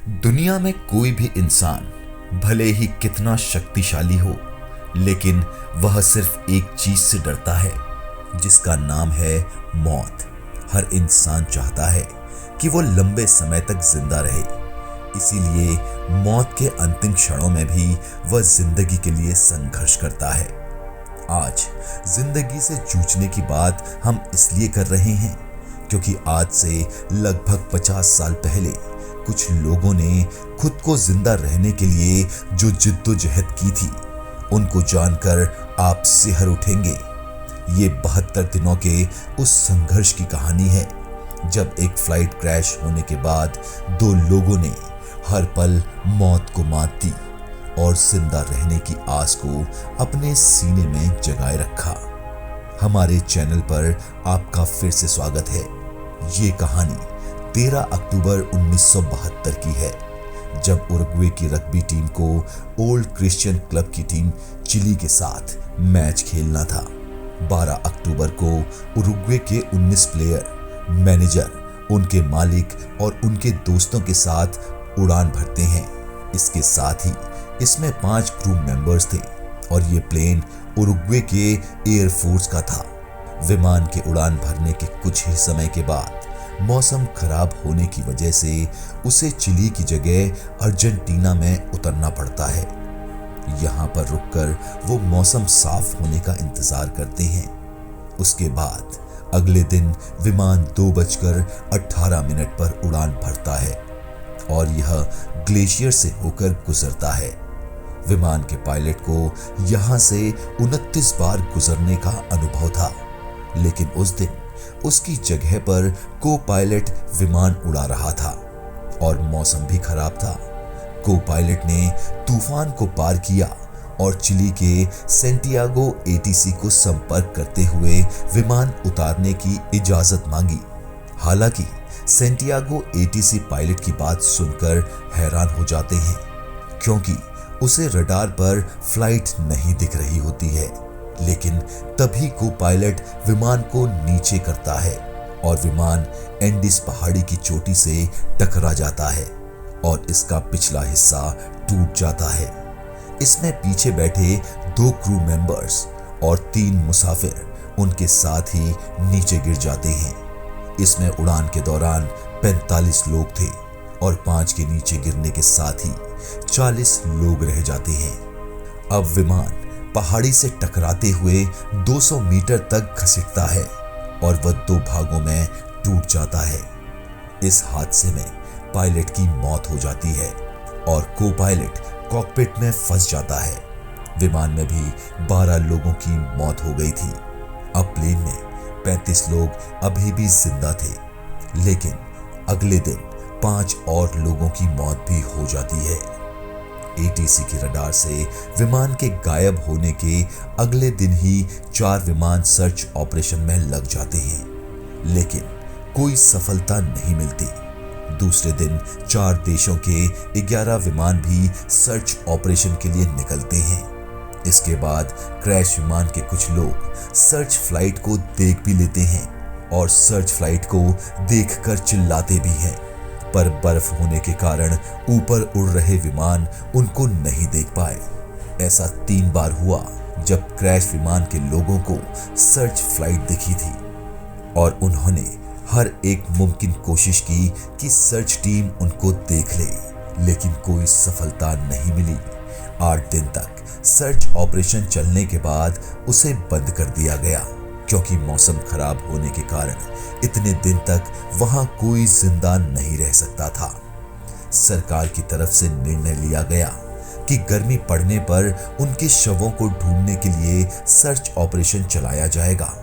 दुनिया में कोई भी इंसान भले ही कितना शक्तिशाली हो, लेकिन वह सिर्फ एक चीज से डरता है, जिसका नाम है मौत। हर इंसान चाहता है कि वो लंबे समय तक जिंदा रहे, इसीलिए मौत के अंतिम क्षणों में भी वह जिंदगी के लिए संघर्ष करता है। आज जिंदगी से जूझने की बात हम इसलिए कर रहे हैं क्योंकि आज से लगभग 50 साल पहले कुछ लोगों ने खुद को जिंदा रहने के लिए जो जिद्दोजहद की थी, उनको जानकर आप सिहर उठेंगे। ये 72 दिनों के उस संघर्ष की कहानी है जब एक फ्लाइट क्रैश होने के बाद दो लोगों ने हर पल मौत को मात दी और जिंदा रहने की आस को अपने सीने में जगाए रखा। हमारे चैनल पर आपका फिर से स्वागत है। ये कहानी 13 अक्टूबर 1972 की है, जब उरुग्वे की रग्बी टीम को ओल्ड क्रिश्चियन क्लब की टीम चिली के साथ मैच खेलना था। 12 अक्टूबर को उरुग्वे के 19 प्लेयर, मैनेजर, उनके मालिक और उनके दोस्तों के साथ उड़ान भरते हैं। इसके साथ ही इसमें 5 क्रू मेंबर्स थे और ये प्लेन उरुग्वे के एयरफोर्स का था। विमान के उड़ान भरने के कुछ ही समय के बाद मौसम खराब होने की वजह से उसे चिली की जगह अर्जेंटीना में उतरना पड़ता है। यहाँ पर रुककर वो मौसम साफ होने का इंतजार करते हैं। उसके बाद अगले दिन विमान 2:18 पर उड़ान भरता है और यह ग्लेशियर से होकर गुजरता है। विमान के पायलट को यहाँ से 29 बार गुजरने का अनुभव था, लेकिन उस दिन उसकी जगह पर को पायलट विमान उड़ा रहा था और मौसम भी खराब था। को पायलट ने तूफान को पार किया और चिली के सेंटियागो एटीसी को संपर्क करते हुए विमान उतारने की इजाजत मांगी। हालांकि सेंटियागो एटीसी पायलट की बात सुनकर हैरान हो जाते हैं, क्योंकि उसे रडार पर फ्लाइट नहीं दिख रही होती है। लेकिन तभी को पायलट विमान को नीचे करता है और विमान एंडीज पहाड़ी की चोटी से टकरा जाता है और इसका पिछला हिस्सा टूट जाता है। इसमें पीछे बैठे 2 क्रू मेंबर्स और 3 मुसाफिर उनके साथ ही नीचे गिर जाते हैं। इसमें उड़ान के दौरान 45 लोग थे और 5 के नीचे गिरने के साथ ही 40 लोग रह जाते हैं। अब विमान पहाड़ी से टकराते हुए 200 मीटर तक घसीटता है और वह 2 भागों में टूट जाता है। इस हादसे में पायलट की मौत हो जाती है और को पायलट कॉकपिट में फंस जाता है। विमान में भी 12 लोगों की मौत हो गई थी। अब प्लेन में 35 लोग अभी भी जिंदा थे, लेकिन अगले दिन 5 और लोगों की मौत भी हो जाती है। एटीसी के रडार से विमान के गायब होने के अगले दिन ही 4 विमान सर्च ऑपरेशन में लग जाते हैं, लेकिन कोई सफलता नहीं मिलती। दूसरे दिन 4 देशों के 11 विमान भी सर्च ऑपरेशन के लिए निकलते हैं। इसके बाद क्रैश विमान के कुछ लोग सर्च फ्लाइट को देख भी लेते हैं और सर्च फ्लाइट को देखकर चिल्लाते भी हैं, पर बर्फ होने के कारण ऊपर उड़ रहे विमान उनको नहीं देख पाए। ऐसा 3 बार हुआ जब क्रैश विमान के लोगों को सर्च फ्लाइट दिखी थी और उन्होंने हर एक मुमकिन कोशिश की कि सर्च टीम उनको देख ले, लेकिन कोई सफलता नहीं मिली। 8 दिन तक सर्च ऑपरेशन चलने के बाद उसे बंद कर दिया गया, क्योंकि मौसम खराब होने के कारण इतने दिन तक वहां कोई जिंदा नहीं रह सकता था। सरकार की तरफ से निर्णय लिया गया कि गर्मी पड़ने पर उनके शवों को ढूंढने के लिए सर्च ऑपरेशन चलाया जाएगा।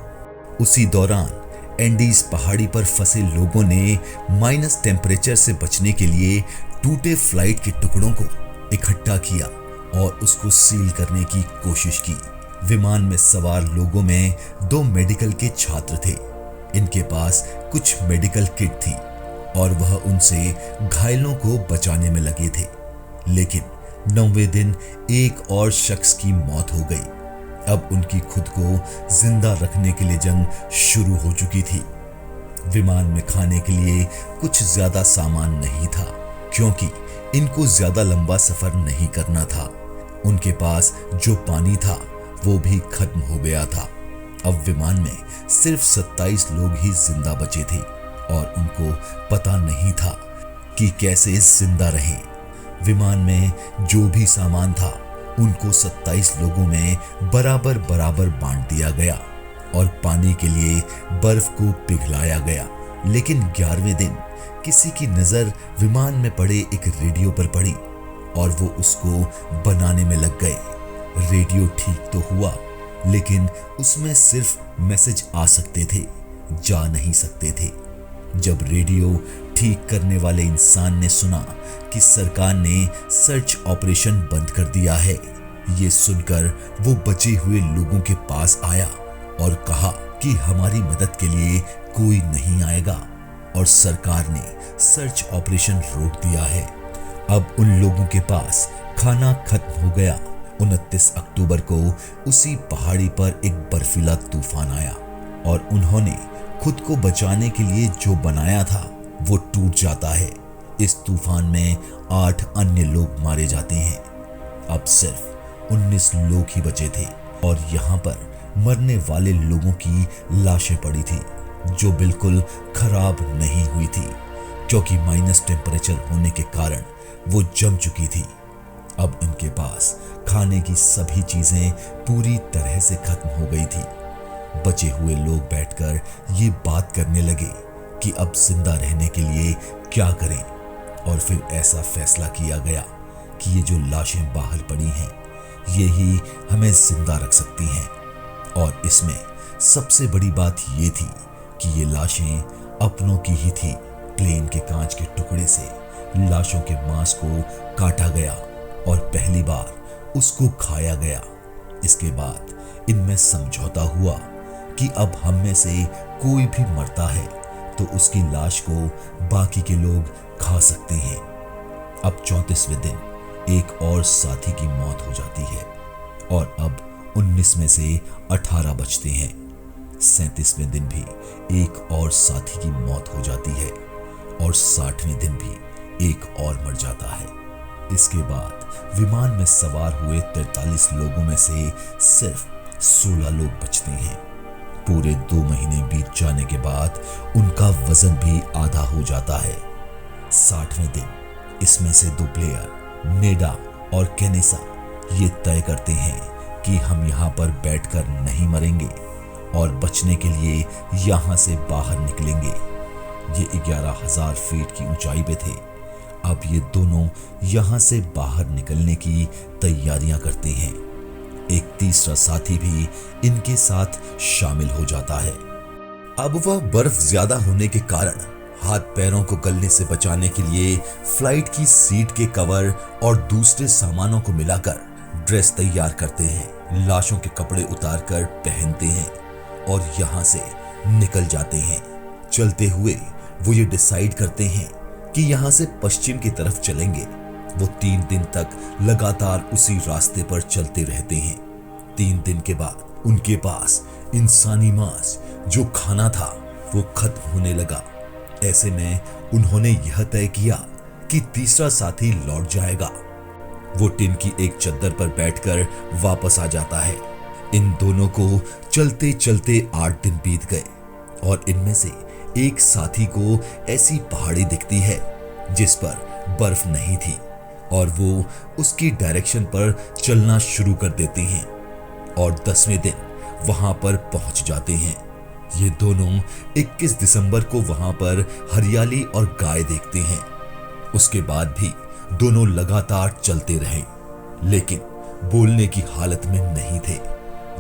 उसी दौरान एंडीज पहाड़ी पर फंसे लोगों ने माइनस टेम्परेचर से बचने के लिए टूटे फ्लाइट के टुकड़ों को इकट्ठा किया और उसको सील करने की कोशिश की। विमान में सवार लोगों में 2 मेडिकल के छात्र थे। इनके पास कुछ मेडिकल किट थी और वह उनसे घायलों को बचाने में लगे थे, लेकिन 9वें दिन एक और शख्स की मौत हो गई। अब उनकी खुद को जिंदा रखने के लिए जंग शुरू हो चुकी थी। विमान में खाने के लिए कुछ ज्यादा सामान नहीं था, क्योंकि इनको ज्यादा लंबा सफर नहीं करना था। उनके पास जो पानी था वो भी खत्म हो गया था। अब विमान में सिर्फ 27 लोग ही जिंदा बचे थे और उनको पता नहीं था कि कैसे जिंदा रहें। विमान में जो भी सामान था उनको 27 लोगों में बराबर बराबर बांट दिया गया और पानी के लिए बर्फ को पिघलाया गया। लेकिन 11वें दिन किसी की नजर विमान में पड़े एक रेडियो पर पड़ी और वो उसको बनाने में लग गए। रेडियो ठीक तो हुआ, लेकिन उसमें सिर्फ मैसेज आ सकते थे, जा नहीं सकते थे। जब रेडियो ठीक करने वाले इंसान ने सुना कि सरकार ने सर्च ऑपरेशन बंद कर दिया है, ये सुनकर वो बचे हुए लोगों के पास आया और कहा कि हमारी मदद के लिए कोई नहीं आएगा और सरकार ने सर्च ऑपरेशन रोक दिया है। अब उन लोगों के पास खाना खत्म हो गया। 29 अक्टूबर को उसी पहाड़ी पर एक बर्फीला तूफान आया और उन्होंने खुद को बचाने के लिए जो बनाया था वो टूट जाता है। इस तूफान में 8 अन्य लोग मारे जाते हैं। अब सिर्फ 19 लोग ही बचे थे और यहाँ पर मरने वाले लोगों की लाशें पड़ी थी जो बिल्कुल खराब नहीं हुई थी, क्योंकि माइनस टेम्परेचर होने के कारण वो जम चुकी थी। अब इनके पास खाने की सभी चीजें पूरी तरह से खत्म हो गई थी। बचे हुए लोग बैठकर ये बात करने लगे कि अब जिंदा रहने के लिए क्या करें, और फिर ऐसा फैसला किया गया कि ये जो लाशें बाहर पड़ी हैं ये ही हमें जिंदा रख सकती हैं। और इसमें सबसे बड़ी बात ये थी कि ये लाशें अपनों की ही थी। प्लेन के कांच के टुकड़े से लाशों के मांस को काटा गया और पहली बार उसको खाया गया। इसके बाद इनमें समझौता हुआ कि अब हम में से कोई भी मरता है तो उसकी लाश को बाकी के लोग खा सकते हैं। अब 34वें दिन एक और साथी की मौत हो जाती है और अब 19 में से 18 बचते हैं। 37वें दिन भी एक और साथी की मौत हो जाती है और 60वें दिन भी एक और मर जाता है। इसके बाद विमान में सवार हुए 43 लोगों में से सिर्फ 16 लोग बचते हैं। पूरे 2 महीने बीत जाने के बाद उनका वजन भी आधा हो जाता है। 60वें दिन इसमें से 2 प्लेयर नेडा और केनेसा ये तय करते हैं कि हम यहाँ पर बैठकर नहीं मरेंगे और बचने के लिए यहाँ से बाहर निकलेंगे। ये 11,000 फीट की ऊंचाई पे थे। अब ये दोनों यहाँ से बाहर निकलने की तैयारियां करते हैं। एक तीसरा साथी भी इनके साथ शामिल हो जाता है। अब वह बर्फ ज्यादा होने के कारण हाथ पैरों को गलने से बचाने के लिए फ्लाइट की सीट के कवर और दूसरे सामानों को मिलाकर ड्रेस तैयार करते हैं। लाशों के कपड़े उतारकर पहनते हैं और यहाँ से निकल जाते हैं। चलते हुए वो ये डिसाइड करते हैं कि यहाँ से पश्चिम की तरफ चलेंगे। वो 3 दिन तक लगातार उसी रास्ते पर चलते रहते हैं। 3 दिन के बाद उनके पास इंसानी मांस जो खाना था वो खत्म होने लगा। ऐसे में उन्होंने यह तय किया कि तीसरा साथी लौट जाएगा। वो टिन की एक चद्दर पर बैठकर वापस आ जाता है। इन दोनों को चलते चलते 8 दिन बीत गए और इनमें से एक साथी को ऐसी पहाड़ी दिखती है जिस पर बर्फ नहीं थी और वो उसकी डायरेक्शन पर चलना शुरू कर देते हैं और 10वें दिन वहां पर पहुंच जाते हैं। ये दोनों 21 दिसंबर को वहां पर हरियाली और गाय देखते हैं। उसके बाद भी दोनों लगातार चलते रहे, लेकिन बोलने की हालत में नहीं थे।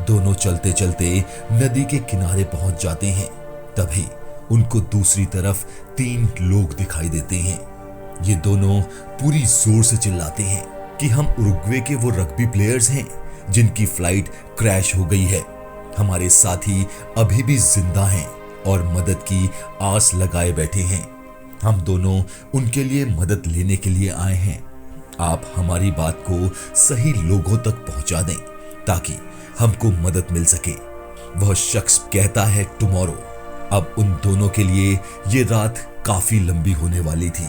दोनों चलते चलते नदी के किनारे पहुंच जाते हैं। तभी उनको दूसरी तरफ 3 लोग दिखाई देते हैं। ये दोनों पूरी जोर से चिल्लाते हैं कि हम उरुग्वे के वो रग्बी प्लेयर्स हैं जिनकी फ्लाइट क्रैश हो गई है। हमारे साथी अभी भी जिंदा हैं और मदद की आस लगाए बैठे हैं। हम दोनों उनके लिए मदद लेने के लिए आए हैं। आप हमारी बात को सही लोगों तक पहुंचा दें ताकि हमको मदद मिल सके। वह शख्स कहता है टुमारो। अब उन दोनों के लिए ये रात काफी लंबी होने वाली थी।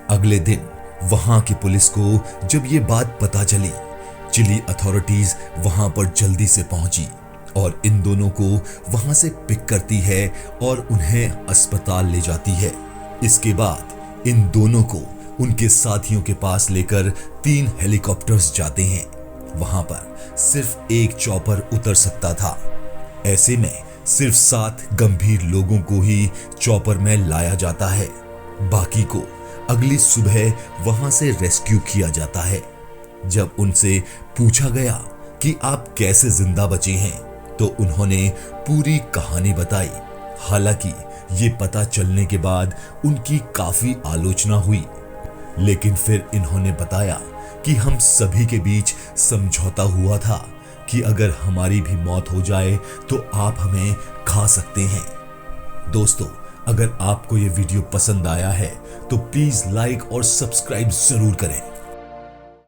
अगले दिन वहां की पुलिस को जब ये बात पता चली, चिली अथॉरिटीज वहां पर जल्दी से पहुंची और इन दोनों को वहां से पिक करती है और उन्हें अस्पताल ले जाती है। इसके बाद इन दोनों को उनके साथियों के पास लेकर 3 हेलीकॉप्टर्स जाते हैं। वहां पर सिर्फ एक चॉपर उतर सकता था। ऐसे में सिर्फ 7 गंभीर लोगों को ही चॉपर में लाया जाता है। बाकी को अगली सुबह वहां से रेस्क्यू किया जाता है। जब उनसे पूछा गया कि आप कैसे जिंदा बचे हैं, तो उन्होंने पूरी कहानी बताई। हालांकि ये पता चलने के बाद उनकी काफी आलोचना हुई, लेकिन फिर इन्होंने बताया कि हम सभी के बीच समझौता हुआ था कि अगर हमारी भी मौत हो जाए तो आप हमें खा सकते हैं। दोस्तों, अगर आपको ये वीडियो पसंद आया है तो प्लीज लाइक और सब्सक्राइब जरूर करें।